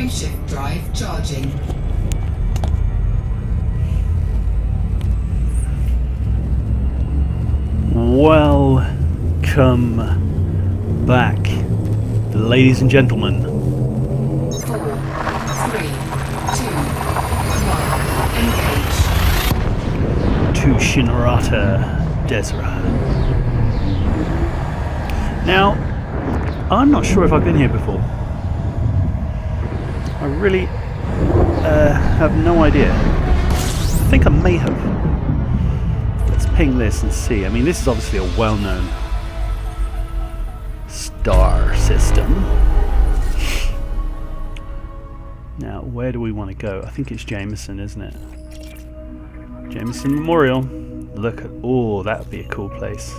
Frameshift drive charging. Welcome back, ladies and gentlemen. 4, 3, 2, 1, engage. To Shinrata Desra. Now, I'm not sure if I've been here before. I really have no idea. I think I may have. Let's ping this and see. I mean, this is obviously a well-known star system. Now, where do we want to go? I think it's Jameson, isn't it? Jameson Memorial. Look at... Oh, that would be a cool place.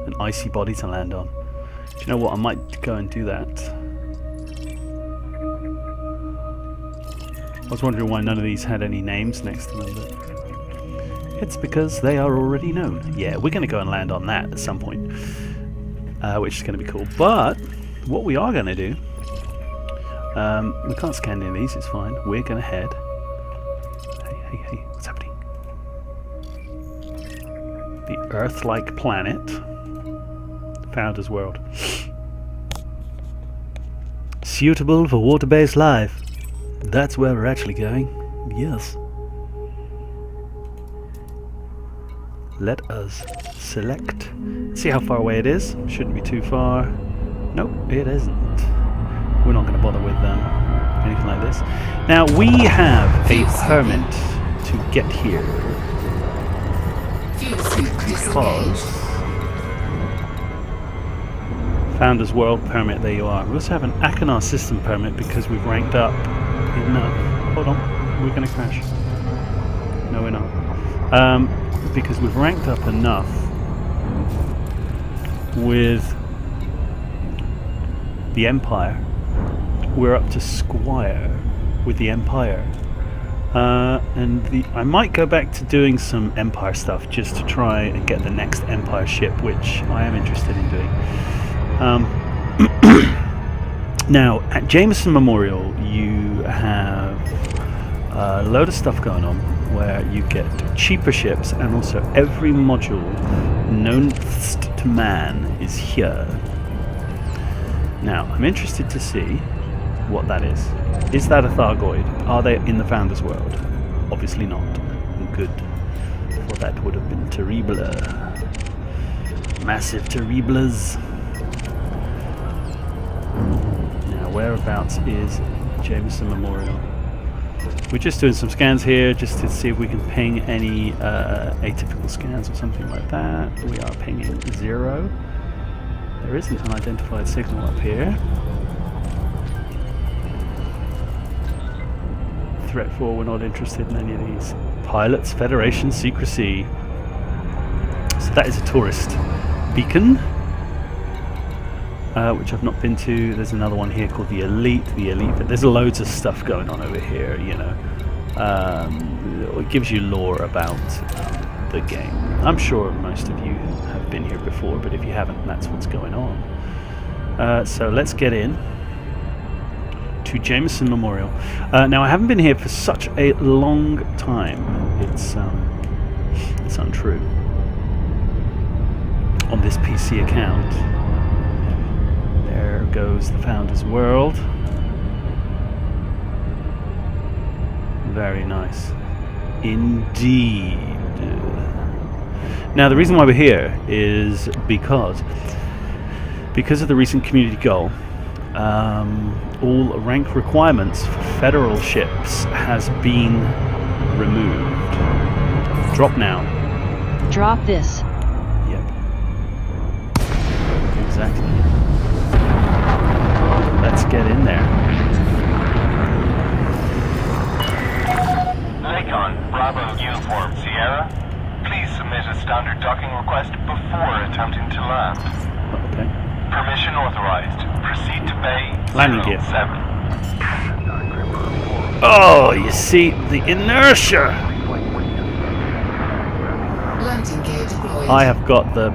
An icy body to land on. Do you know what? I might go and do that. I was wondering why none of these had any names next to them, but it's because they are already known. Yeah, we're going to go and land on that at some point, which is going to be cool. But what we are going to do, we can't scan any of these, it's fine. We're going to head... Hey, what's happening? The Earth-like planet, Founder's World. Suitable for water-based life. That's where we're actually going. Yes. Let us select. See how far away it is. Shouldn't be too far. Nope, it isn't. We're not going to bother with anything like this. Now, we have a permit to get here. Because... Founder's World permit, there you are. We also have an Akanar system permit because we've ranked up enough. Hold on, we're going to crash. No, we're not. Because we've ranked up enough with the Empire. We're up to Squire with the Empire. I might go back to doing some Empire stuff just to try and get the next Empire ship, which I am interested in doing. Now, at Jameson Memorial, you have a load of stuff going on where you get cheaper ships, and also every module known to man is here. Now, I'm interested to see what that is. Is that a Thargoid? Are they in the Founder's World? Obviously not. Good. For that would have been terrible. Massive terribles. Now, whereabouts is Jameson Memorial? We're just doing some scans here just to see if we can ping any atypical scans or something like that. We are pinging 0. There isn't an identified signal up here. Threat 4, we're not interested in any of these. Pilots, Federation, Secrecy. So that is a tourist beacon, which I've not been to. There's another one here called the Elite. But there's loads of stuff going on over here, you know. It gives you lore about the game. I'm sure most of you have been here before, but if you haven't, that's what's going on. So let's get in to Jameson Memorial. Now, I haven't been here for such a long time. It's untrue. On this PC account. There goes the Founder's World. Very nice. Indeed. Now, the reason why we're here is because of the recent community goal, all rank requirements for Federal ships has been removed. Drop now. Drop this. Yep. Exactly. Let's get in there. Lakon, Bravo Uniform Sierra, please submit a standard docking request before attempting to land. Okay. Permission authorized. Proceed to Bay Landing gear. 07. Oh, you see the inertia. Landing gear deployed. I have got the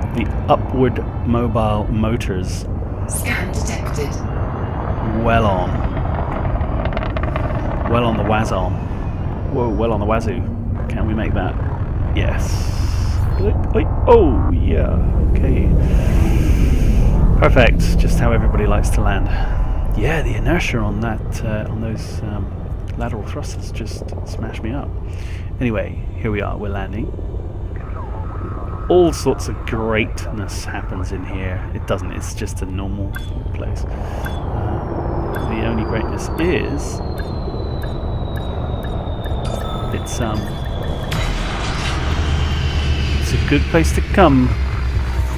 upward mobile motors Scan detected. well on. Well on the wazam. Whoa, well on the wazoo. Can we make that? Yes. Oh, yeah. Okay. Perfect. Just how everybody likes to land. Yeah, the inertia on that, on those lateral thrusters just smashed me up. Anyway, here we are. We're landing. All sorts of greatness happens in here. It doesn't. It's just a normal place. The only greatness is it's a good place to come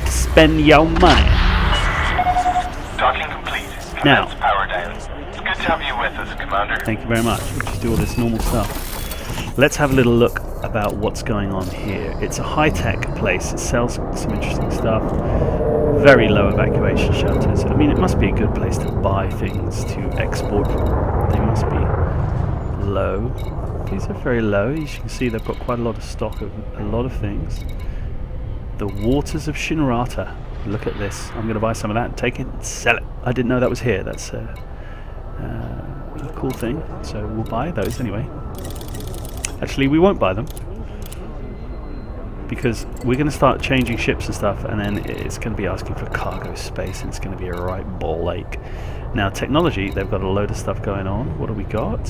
to spend your money. Docking complete. Now. Commence power down. It's good to have you with us, Commander. Thank you very much. We'll just do all this normal stuff. Let's have a little look about what's going on here. It's a high-tech place. It sells some interesting stuff. Very low evacuation shutters. I mean, it must be a good place to buy things to export from. They must be low. These are very low. As you can see, they've got quite a lot of stock of a lot of things. The waters of Shinrata. Look at this. I'm going to buy some of that and take it and sell it. I didn't know that was here. That's a cool thing. So we'll buy those anyway. Actually, we won't buy them because we're going to start changing ships and stuff, and then it's going to be asking for cargo space, and it's going to be a right ball ache. Now, technology, they've got a load of stuff going on. What do we got?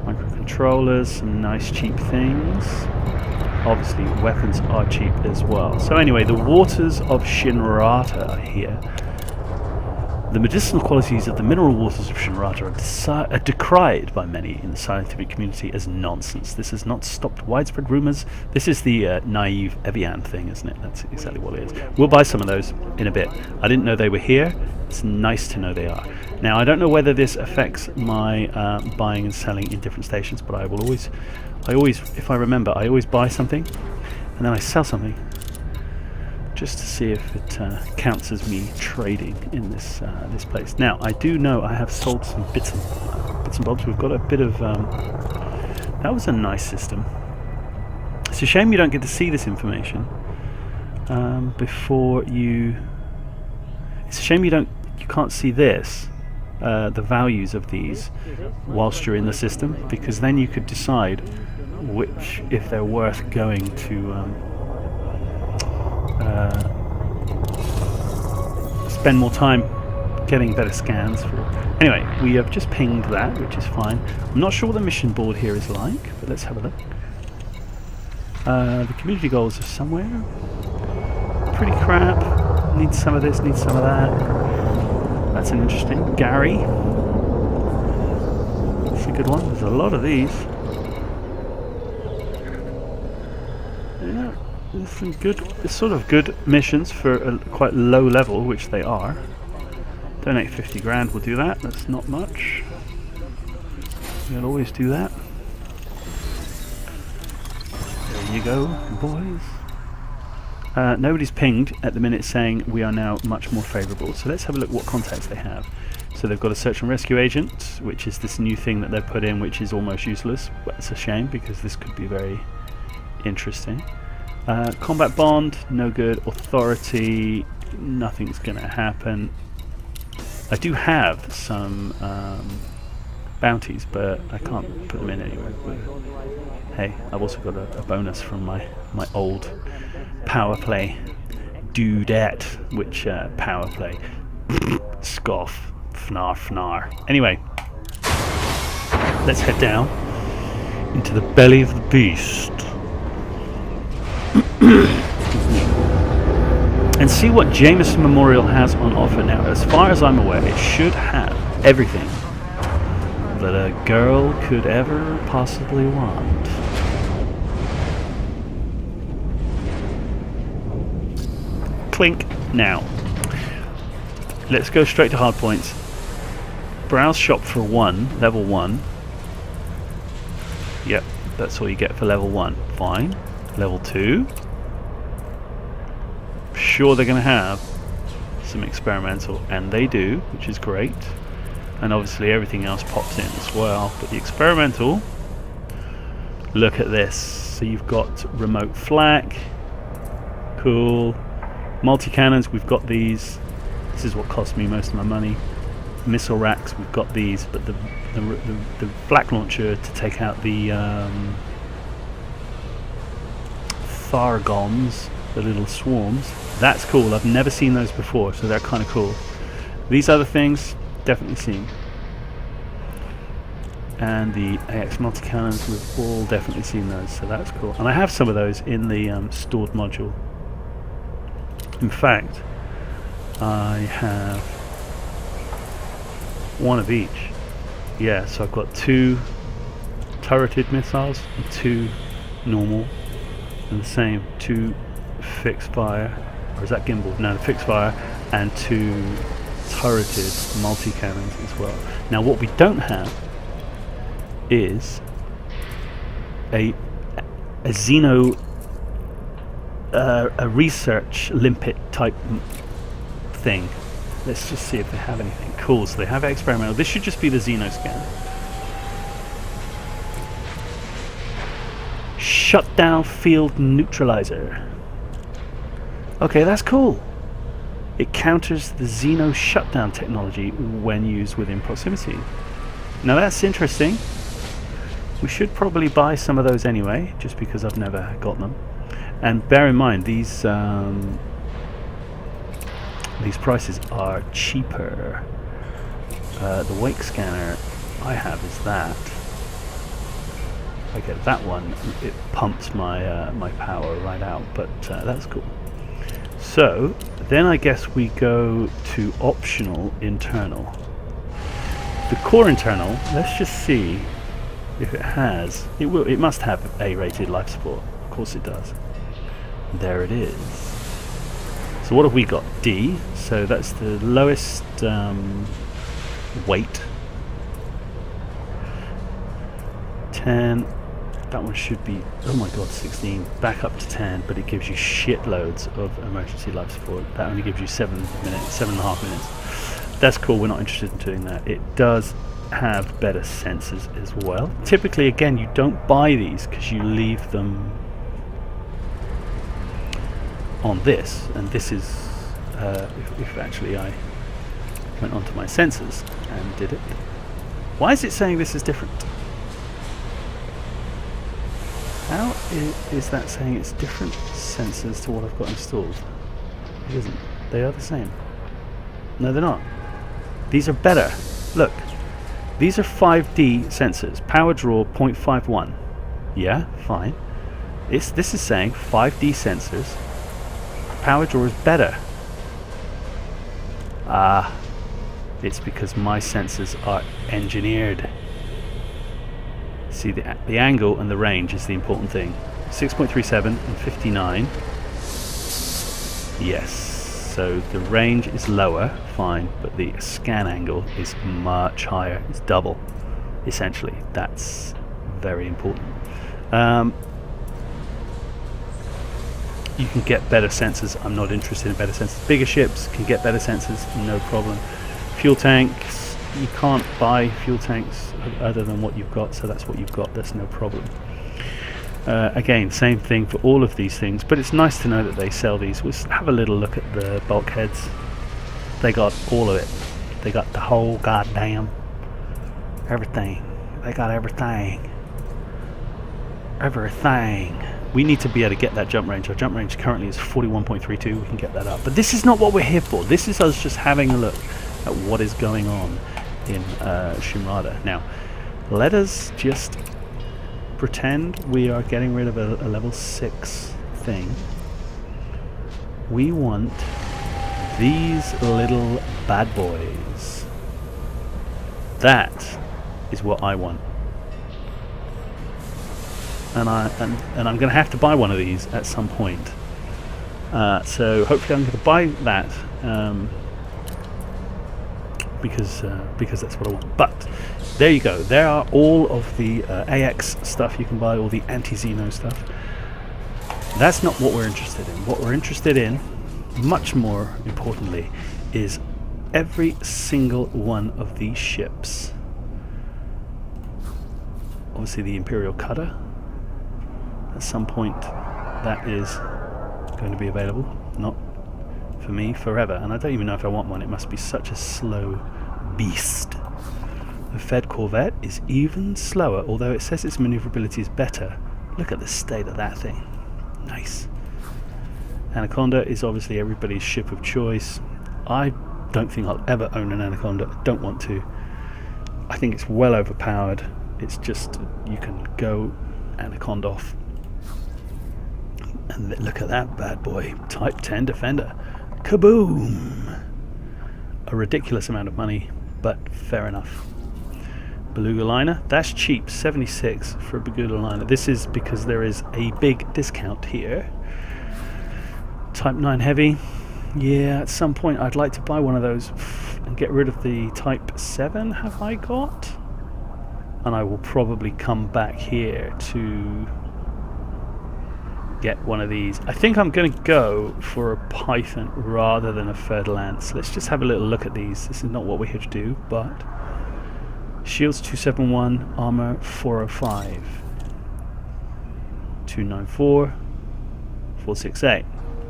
Microcontrollers, some nice cheap things. Obviously, weapons are cheap as well. So anyway, the waters of Shinrata are here. The medicinal qualities of the mineral waters of Shinrata are decried by many in the scientific community as nonsense. This has not stopped widespread rumours. This is the naive Evian thing, isn't it? That's exactly what it is. We'll buy some of those in a bit. I didn't know they were here. It's nice to know they are. Now, I don't know whether this affects my buying and selling in different stations, but I always, if I remember, I always buy something and then I sell something, just to see if it counts as me trading in this this place. Now, I do know I have sold some bits and bobs. We've got a bit of that was a nice system. It's a shame you don't get to see this information before you. It's a shame you can't see this, the values of these, whilst you're in the system, because then you could decide which, if they're worth going to. Spend more time getting better scans for. Anyway, we have just pinged that, which is fine. I'm not sure what the mission board here is like, but let's have a look. The community goals are somewhere. Pretty crap. Need some of this, need some of that. That's an interesting. Gary. That's a good one. There's a lot of these. Yeah. There's some good, sort of good missions for a quite low level, which they are. Donate 50 grand, we'll do that. That's not much. We'll always do that. There you go, boys. Nobody's pinged at the minute saying we are now much more favourable. So let's have a look what contacts they have. So they've got a search and rescue agent, which is this new thing that they've put in, which is almost useless. But it's a shame because this could be very interesting. Combat bond, no good. Authority, nothing's going to happen. I do have some bounties, but I can't put them in anywhere. But hey, I've also got a bonus from my old power play dudette, which power play scoff, fnar fnar. Anyway, let's head down into the belly of the beast. And see what Jameson Memorial has on offer now. As far as I'm aware, it should have everything that a girl could ever possibly want. Clink. Now, let's go straight to hard points. Browse shop for level 1. Yep, that's all you get for level 1. Fine. Level 2. Sure, they're going to have some experimental, and they do, which is great. And obviously everything else pops in as well. But the experimental, look at this. So you've got remote flak, cool. Multi-cannons, we've got these. This is what cost me most of my money. missile racks, we've got these, but the flak launcher to take out the Thargons, the little swarms, that's cool. I've never seen those before, so they're kind of cool. These other things, definitely seen. And the AX multi-cannons, we've all definitely seen those, so that's cool. And I have some of those in the stored module. In fact, I have one of each. Yeah, so I've got 2 turreted missiles and 2 normal, and the same 2 fixed fire, or is that gimbal? No, the fixed fire, and 2 turreted multi-cannons as well. Now what we don't have is a Xeno a research limpet type thing. Let's just see if they have anything. Cool, so they have experimental. This should just be the Xeno scan. Shutdown field neutralizer. Okay, that's cool. It counters the Xeno shutdown technology when used within proximity. Now that's interesting. We should probably buy some of those anyway, just because I've never got them. And bear in mind, these prices are cheaper. The wake scanner I have is that. I get that one, it pumps my my power right out, but that's cool. So then I guess we go to optional internal. The core internal, let's just see if it has. It must have A-rated life support. Of course it does. There it is. So what have we got? D. So that's the lowest weight. 10. That one should be, oh my god, 16. Back up to 10, but it gives you shitloads of emergency life support. That only gives you 7 minutes, 7.5 minutes. That's cool, we're not interested in doing that. It does have better sensors as well. Typically, again, you don't buy these because you leave them on this, and this is if actually I went onto my sensors and did it. Why is it saying this is different? How is that saying it's different sensors to what I've got installed? It isn't. They are the same. No, they're not. These are better. Look, these are 5D sensors. Power draw 0.51. Yeah, fine. This is saying 5D sensors. Power draw is better. Ah, it's because my sensors are engineered. See, the angle and the range is the important thing. 6.37 and 59. Yes, so the range is lower, fine, but the scan angle is much higher. It's double, essentially. That's very important. You can get better sensors. I'm not interested in better sensors. Bigger ships can get better sensors, no problem. Fuel tanks, you can't buy fuel tanks other than what you've got, so that's what you've got. That's no problem. Again, same thing for all of these things, but it's nice to know that they sell these. We'll have a little look at the bulkheads. They got all of it. They got the whole goddamn everything. They got everything. Everything. We need to be able to get that jump range. Our jump range currently is 41.32. We can get that up. But this is not what we're here for. This is us just having a look at what is going on in Shimrada. Now, let us just pretend we are getting rid of a level 6 thing. We want these little bad boys. That is what I want. And I'm going to have to buy one of these at some point. So hopefully I'm going to buy that because that's what I want. But there you go. There are all of the AX stuff you can buy, all the anti-Xeno stuff. That's not what we're interested in. What we're interested in, much more importantly, is every single one of these ships. Obviously the Imperial Cutter. At some point that is going to be available. Not for me forever, and I don't even know if I want one. It must be such a slow beast. The Fed corvette is even slower, although it says its maneuverability is better. Look at the state of that thing. Nice. Anaconda is obviously everybody's ship of choice. I don't think I'll ever own an Anaconda. I don't want to. I think it's well overpowered. It's just, you can go Anaconda off. And look at that bad boy. Type 10 Defender. Kaboom! A ridiculous amount of money, but fair enough. Beluga liner, that's cheap, 76 for a beluga liner. This is because there is a big discount here. Type 9 heavy, yeah, at some point I'd like to buy one of those and get rid of the Type 7 have I got? And I will probably come back here to get one of these. I think I'm going to go for a Python rather than a Federal Lance. Let's just have a little look at these. This is not what we're here to do, but shields 271, armor 405, 294, 468.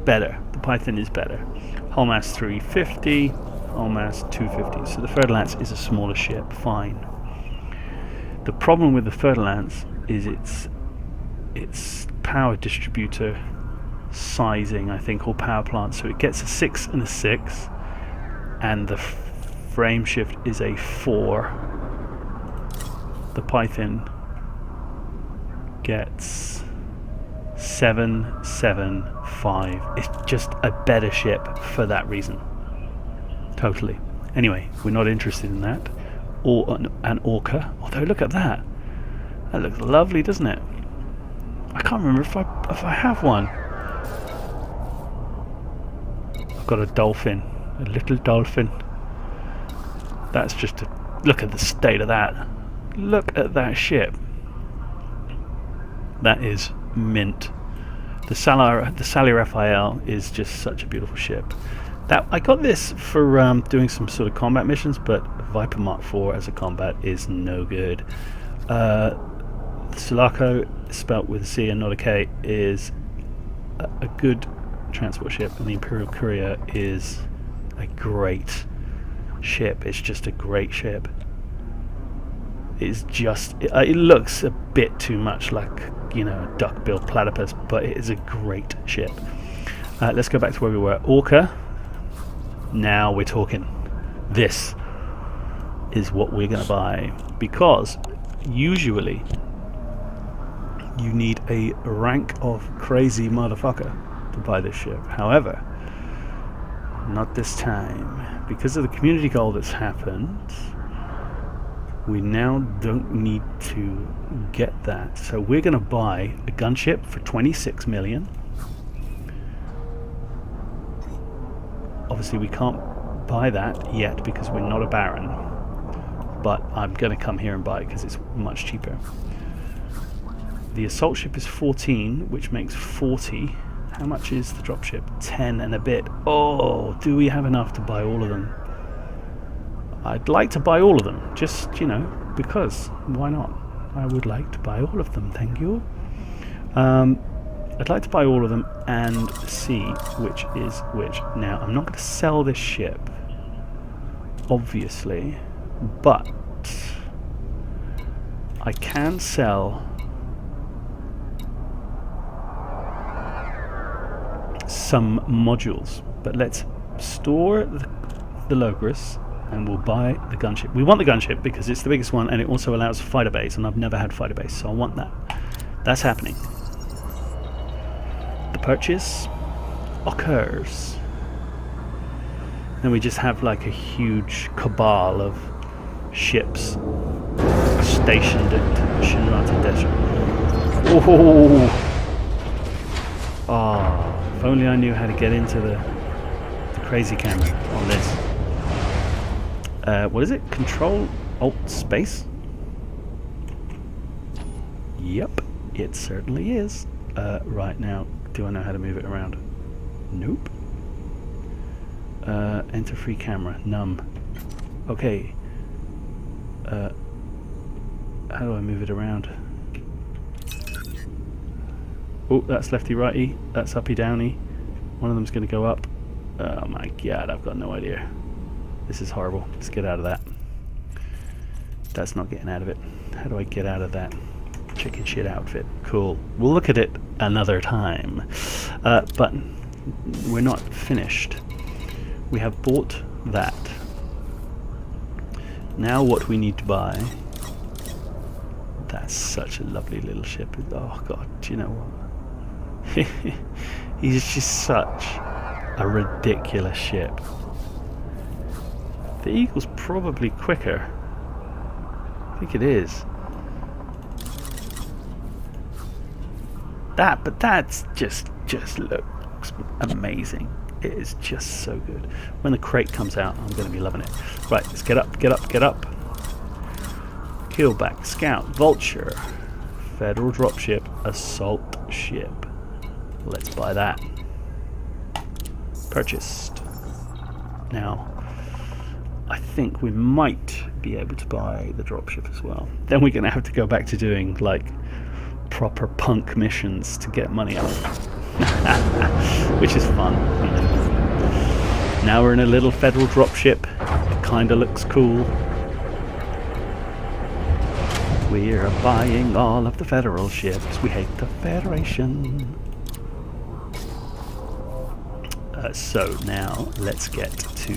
Better. The Python is better. Hull mass 350, hull mass 250. So the Federal Lance is a smaller ship. Fine. The problem with the Federal Lance is its power distributor sizing, I think, or power plant. So it gets a 6 and a 6, and the frame shift is a 4. The Python gets 7, 7, 5. It's just a better ship for that reason. Totally. Anyway, we're not interested in that. Or an Orca. Although look at that. That looks lovely, doesn't it? I can't remember if I have one. I've got a dolphin. A little dolphin. That's just a look at the state of that. Look at that ship. That is mint. The Sally Raphael is just such a beautiful ship. That I got this for doing some sort of combat missions, but Viper Mark IV as a combat is no good. Sulaco, spelt with a C and not a K, is a good transport ship, and the Imperial Courier is a great ship. It's just a great ship. It's just, it looks a bit too much like, you know, a duck-billed platypus, but it is a great ship. Let's go back to where we were. Orca. Now we're talking. This is what we're going to buy, because usually you need a rank of crazy motherfucker to buy this ship. However, not this time. Because of the community goal that's happened, we now don't need to get that. So we're going to buy a gunship for 26 million. Obviously we can't buy that yet because we're not a baron, but I'm going to come here and buy it because it's much cheaper. The assault ship is 14, which makes 40. How much is the dropship? 10 and a bit. Oh, do we have enough to buy all of them? I'd like to buy all of them, just, you know, because why not? I would like to buy all of them, thank you. I'd like to buy all of them and see which is which. Now, I'm not going to sell this ship, obviously, but I can sell some modules. But let's store the Logris, and we'll buy the gunship. We want the gunship because it's the biggest one, and it also allows fighter base, and I've never had fighter base, so I want that. That's happening. The purchase occurs. Then we just have like a huge cabal of ships stationed at Shinrata Desert. Oh, if only I knew how to get into the crazy camera on this. What is it? Control Alt Space? Yep, it certainly is. Right now, do I know how to move it around? Nope. Enter free camera. Num. Okay. How do I move it around? Oh, that's lefty righty. That's uppy downy. One of them's going to go up. Oh my god, I've got no idea. This is horrible. Let's get out of that. That's not getting out of it. How do I get out of that chicken shit outfit? Cool. We'll look at it another time. But we're not finished. We have bought that. Now what we need to buy... That's such a lovely little ship. Oh god, do you know what? He's just such a ridiculous ship. The Eagle's probably quicker. I think it is. But that's just looks amazing. It is just so good. When the crate comes out, I'm going to be loving it. Right, let's get up, get up, get up. Keelback, Scout, Vulture, Federal Dropship, Assault Ship. Let's buy that. Purchased. Now, I think we might be able to buy the dropship as well. Then we're going to have to go back to doing like proper punk missions to get money up. Which is fun. You know. Now we're in a little Federal dropship. It kind of looks cool. We're buying all of the Federal ships. We hate the Federation. So now let's get to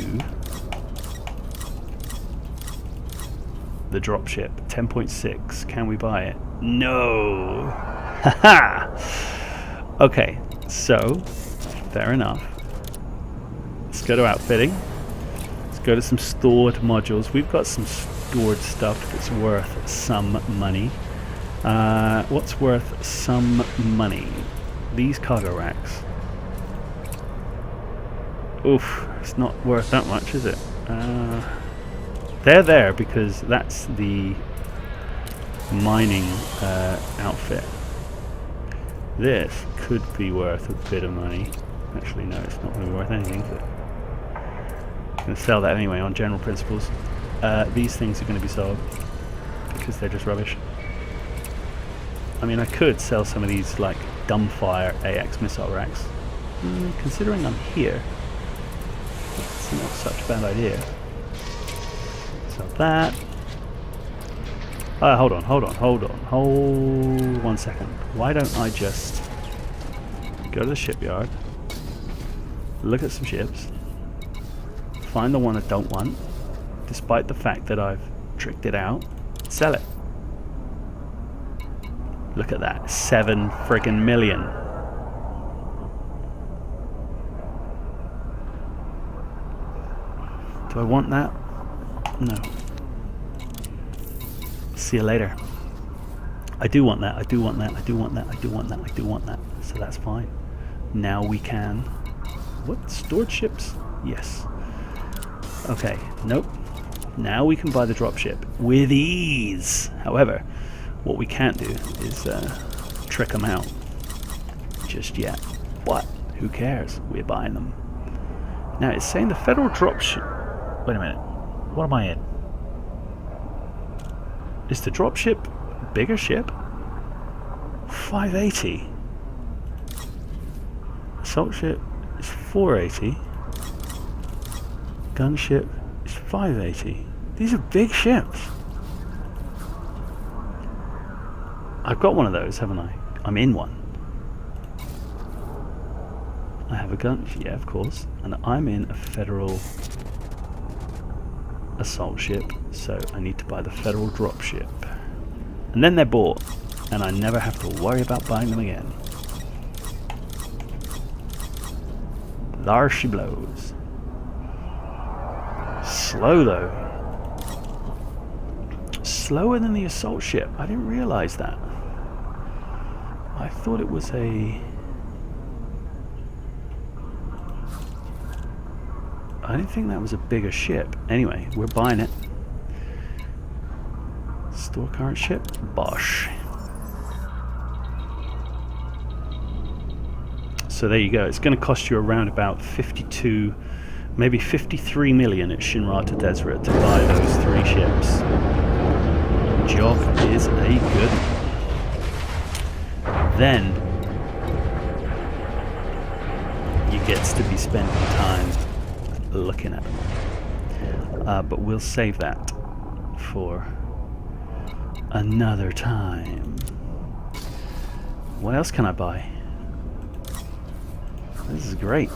the dropship. 10.6. Can we buy it? No. Haha. Okay. So fair enough. Let's go to outfitting. Let's go to some stored modules. We've got some stored stuff that's worth some money. What's worth some money? These cargo racks. Oof, it's not worth that much, is it? They're there because that's the mining outfit. This could be worth a bit of money. Actually, no, it's not really worth anything. But I'm going to sell that anyway on general principles. These things are going to be sold because they're just rubbish. I mean, I could sell some of these like dumbfire AX missile racks. Considering I'm here, it's not such a bad idea. Sell that. Hold on. Hold 1 second. Why don't I just go to the shipyard, look at some ships, find the one I don't want, despite the fact that I've tricked it out, sell it. Look at that, 7 friggin' million. Do I want that? No. See you later. I do want that, I do want that, I do want that, I do want that, I do want that. So that's fine. Now we can... What? Stored ships? Yes. Okay, nope. Now we can buy the dropship with ease. However, what we can't do is trick them out just yet. What? Who cares? We're buying them. Now it's saying the Federal Dropship... Wait a minute. What am I in? Is the dropship a bigger ship? 580. Assault ship is 480. Gunship is 580. These are big ships. I've got one of those, haven't I? I'm in one. I have a gun, yeah, of course. And I'm in a Federal assault ship, so I need to buy the Federal dropship. And then they're bought, and I never have to worry about buying them again. There she blows. Slow though. Slower than the assault ship. I didn't realize that. I thought it was a... I didn't think that was a bigger ship. Anyway, we're buying it. Store current ship. Bosh. So there you go. It's going to cost you around about 52, maybe 53 million at Shinrata Deseret to buy those 3 ships. Job is a good one. Then you get to be spending time looking at them. But we'll save that for another time. What else can I buy? This is great.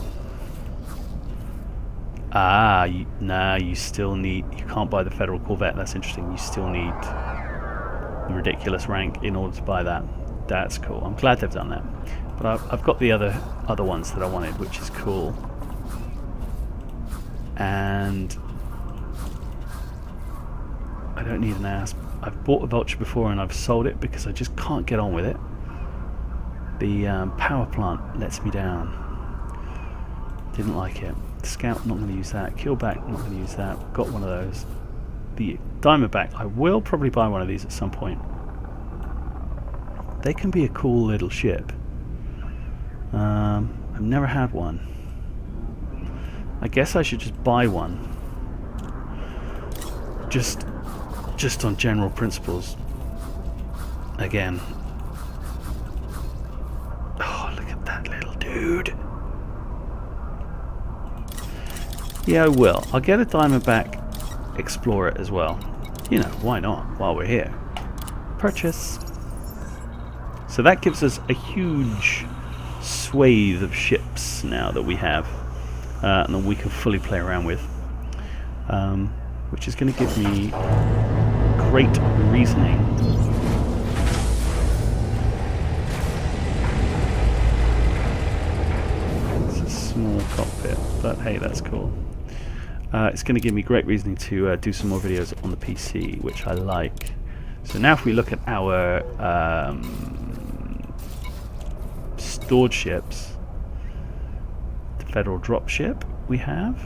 Ah, you still need... You can't buy the Federal Corvette. That's interesting. You still need the ridiculous rank in order to buy that. That's cool. I'm glad they've done that. But I've got the other ones that I wanted, which is cool. And I don't need an ass. I've bought a Vulture before and I've sold it because I just can't get on with it. The power plant lets me down. Didn't like it. Scout, not going to use that. Killback, not going to use that. Got one of those. The Diamondback, I will probably buy one of these at some point. They can be a cool little ship. I've never had one. I guess I should just buy one. Just on general principles. Again. Oh, look at that little dude. Yeah, I will. I'll get a Diamondback Explorer as well. You know, why not? While we're here. Purchase. So that gives us a huge swathe of ships now that we have. And that we can fully play around with. Which is going to give me great reasoning. It's a small cockpit, but hey, that's cool. It's going to give me great reasoning to do some more videos on the PC, which I like. So now if we look at our stored ships, the Federal Dropship we have,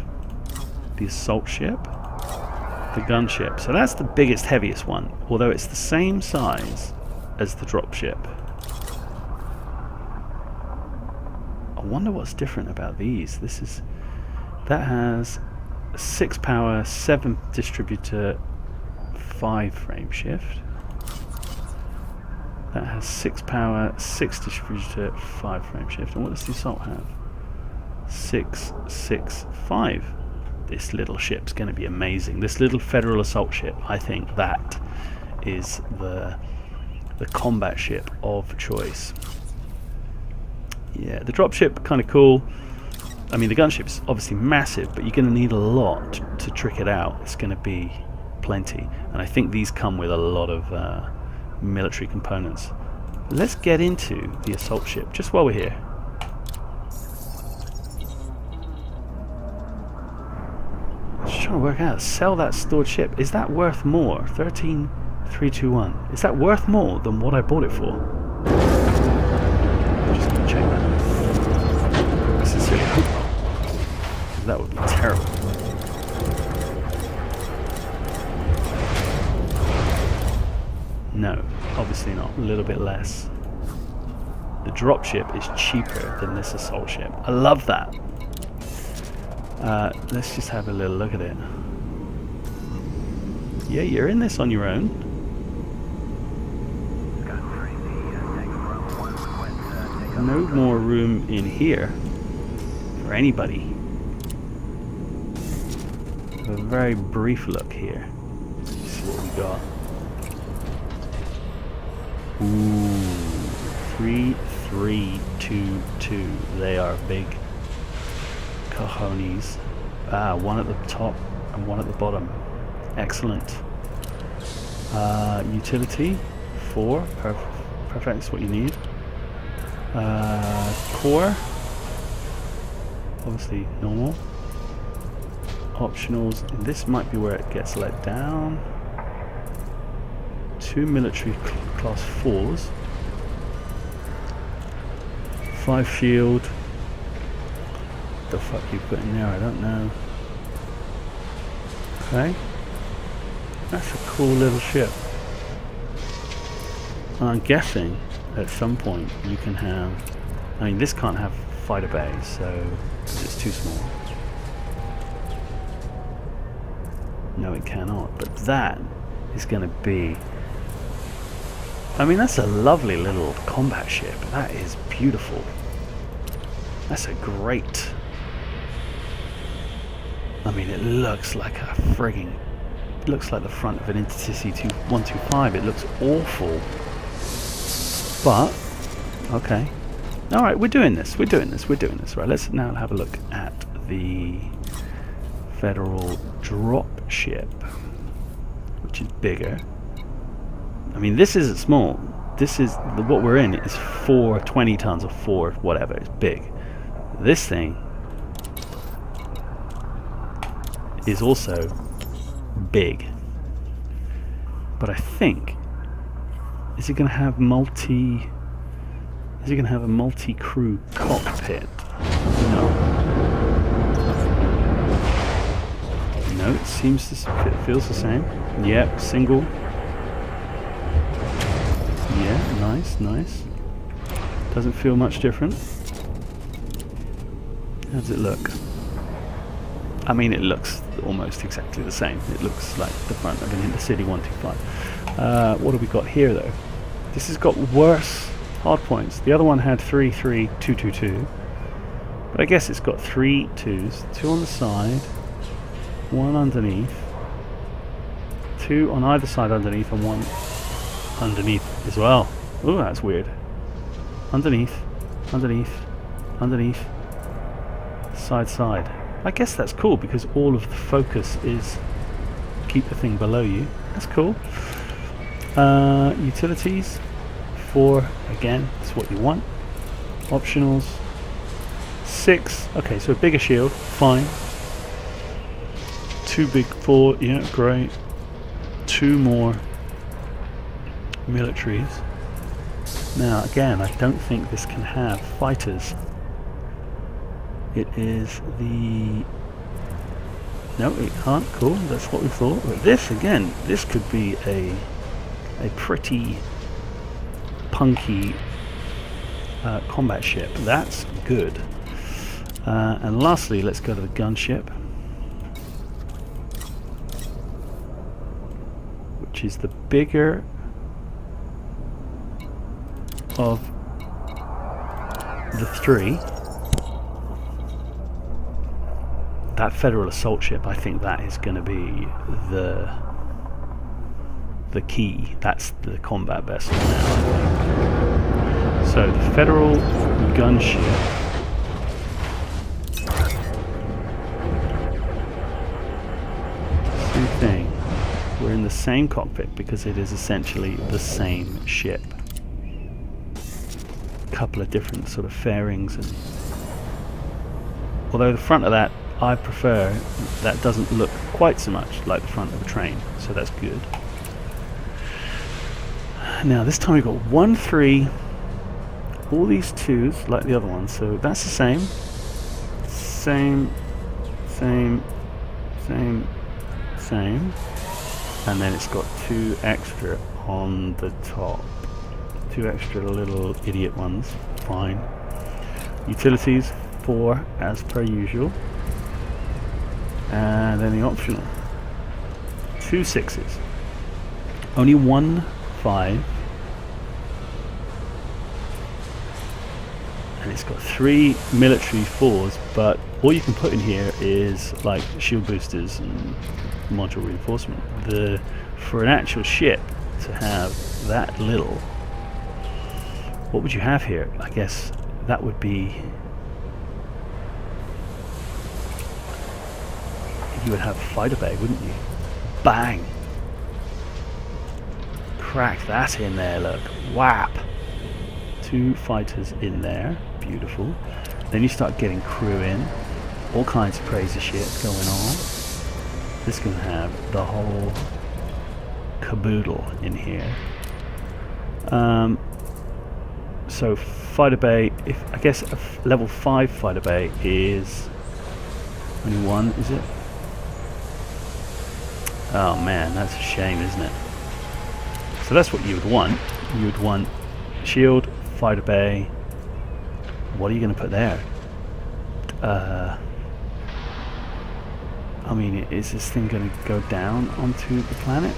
the Assault Ship, the Gunship. So that's the biggest, heaviest one, although it's the same size as the Dropship. I wonder what's different about these. That has 6 power, 7 distributor, 5 frame shift. That has 6 power, 6 distributor, 5 frame shift. And what does the Assault have? 6, 6, 5. This little ship's going to be amazing. This little Federal Assault Ship, I think that is the combat ship of choice. Yeah, the Dropship, kind of cool. I mean, the Gunship's obviously massive, but you're going to need a lot to trick it out. It's going to be plenty. And I think these come with a lot of military components. Let's get into the Assault Ship, just while we're here. Just trying to work out, sell that stored ship. Is that worth more? 13,321. Is that worth more than what I bought it for? Just gonna check that. I sincerely hope not. That would be terrible. No, obviously not. A little bit less. The dropship is cheaper than this assault ship. I love that. Let's just have a little look at it. Yeah, you're in this on your own. No more room in here for anybody. A very brief look here. Let's see what we got. Ooh, 3322. They are big cojones. One at the top and one at the bottom. Excellent. Utility 4. Perfect. That's what you need. Core. Obviously normal. Optionals. This might be where it gets let down. 2 military class 4s. 5 shield. The fuck you put in there? I don't know. Okay. That's a cool little ship. I'm guessing at some point you can have... I mean, this can't have fighter bay, so it's too small. No, it cannot. But that is going to be... I mean, that's a lovely little combat ship. That is beautiful. That's a great... I mean, it looks like a frigging It looks like the front of an Intercity 125. It looks awful. But, okay. Alright, we're doing this. Right, let's now have a look at the Federal Dropship, which is bigger. I mean, this isn't small. This is, what we're in is 4 20 tons or 4 whatever. It's big. This thing is also big. But I think, is it going to have a multi-crew cockpit? No. No, it seems to, it feels the same. Yep, single. Yeah, nice. Doesn't feel much different. How does it look? I mean, it looks almost exactly the same. It looks like the front of an Intercity 125. What have we got here, though? This has got worse hardpoints. The other one had 3, 3, 2, 2, 2. But I guess it's got 3 2s, 2 on the side, 1 underneath, 2 on either side underneath, and 1 underneath as well. Ooh, that's weird. Underneath, side. I guess that's cool because all of the focus is keep the thing below you. That's cool. Utilities, 4, again, that's what you want. Optionals, 6, okay, so a bigger shield, fine. 2 big, 4, yeah, great. 2 more militaries. Now, again, I don't think this can have fighters. It is the... No, it can't. Cool, that's what we thought. But this, again, this could be a pretty punky combat ship. That's good. And lastly, let's go to the gunship, which is the bigger of the 3. That Federal assault ship, I think that is going to be the key. That's the combat vessel now, I think. So the Federal gunship same thing. We're in the same cockpit because it is essentially the same ship. Couple of different sort of fairings, and although the front of that I prefer, that doesn't look quite so much like the front of a train, so that's good. Now this time we've got 1 3, all these 2s like the other one, so that's the same, and then it's got 2 extra on the top. 2 extra little idiot ones, fine. Utilities, 4 as per usual. And then the optional, 2 6s. Only 1 5. And it's got 3 military 4s, but all you can put in here is like shield boosters and module reinforcement. For an actual ship to have that little, what would you have here? I guess that would be, you would have fighter bay, wouldn't you? Bang! Crack that in there, look. Whap! 2 fighters in there. Beautiful. Then you start getting crew in. All kinds of crazy shit going on. This can have the whole caboodle in here. So fighter bay, if I guess a level 5 fighter bay is only 1, is it? Oh man, that's a shame, isn't it? So that's what you would want. You would want shield, fighter bay. What are you going to put there? I mean, is this thing going to go down onto the planet?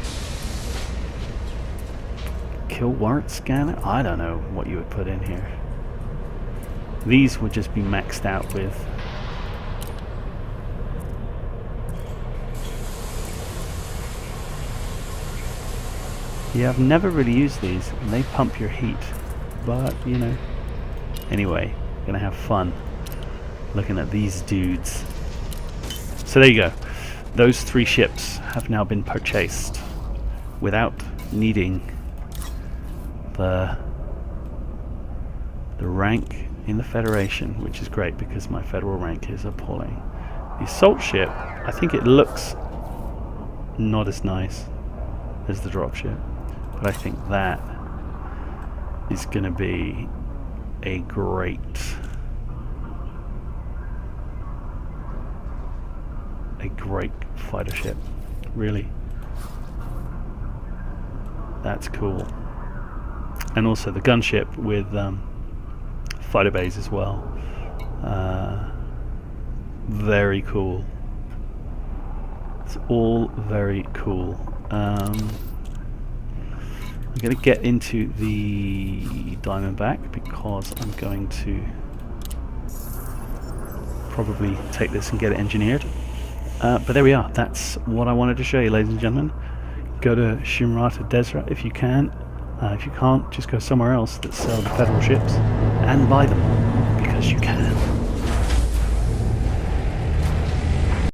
Kill warrant scanner? I don't know what you would put in here. These would just be maxed out with Yeah, I've never really used these, and they pump your heat, but you know. Anyway, gonna have fun looking at these dudes. So there you go. Those 3 ships have now been purchased without needing the rank in the Federation, which is great because my Federal rank is appalling. The assault ship, I think it looks not as nice as the dropship, but I think that is going to be a great fighter ship. Really, that's cool. And also the gunship with fighter bays as well. Very cool. It's all very cool. I'm going to get into the Diamondback because I'm going to probably take this and get it engineered. But there we are. That's what I wanted to show you, ladies and gentlemen. Go to Shimrata Desra if you can. If you can't, just go somewhere else that sells Federal ships and buy them because you can.